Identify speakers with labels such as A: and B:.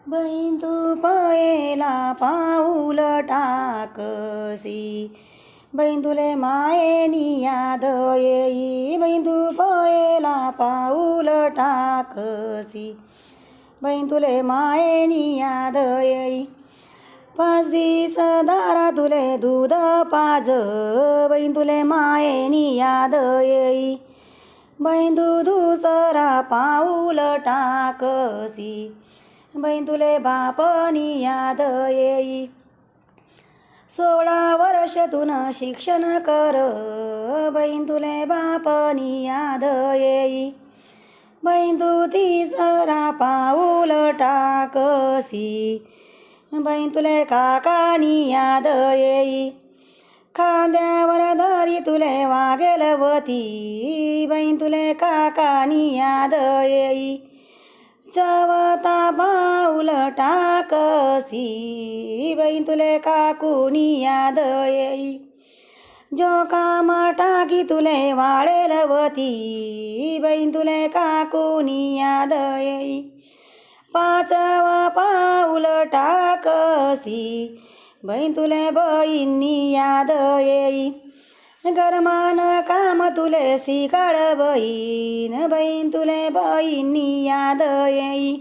A: बहीण तू पयला पाऊल टाकसी, बहीण तुले मायेनी याद येई. बहीण तू पयला पाऊल टाकसी, बहीण तुले मायेनी याद येई. 5 दिस दारा तुले दूध पाज, बहीण तुले मायेनी याद येई. बहीण तू दुसरा पाऊल टाकसी, बहीण तुले बापनी याद येई. 16 वर्षातून शिक्षण कर, बहीण तुले बापनी याद येई. बहीण तू तिसरा पाऊल टाकसी, बहीण तुले काकानी याद येई. खांद्यावर धरी तुले वागेलवती, बहीण तुले काकानी याद येई. 4था पाऊल टाकसी, बहीण तुले काकूनी याद येई. जो काम टाकी तुले वाळेलवती, बहीण तुले काकूनी याद येई. 5वा पाऊल टाकसी, बहीण तुले बहीणी याद येई. गरमान काम तुले शिकाळ बहीण, बहीण तुले बहीणी याद येई.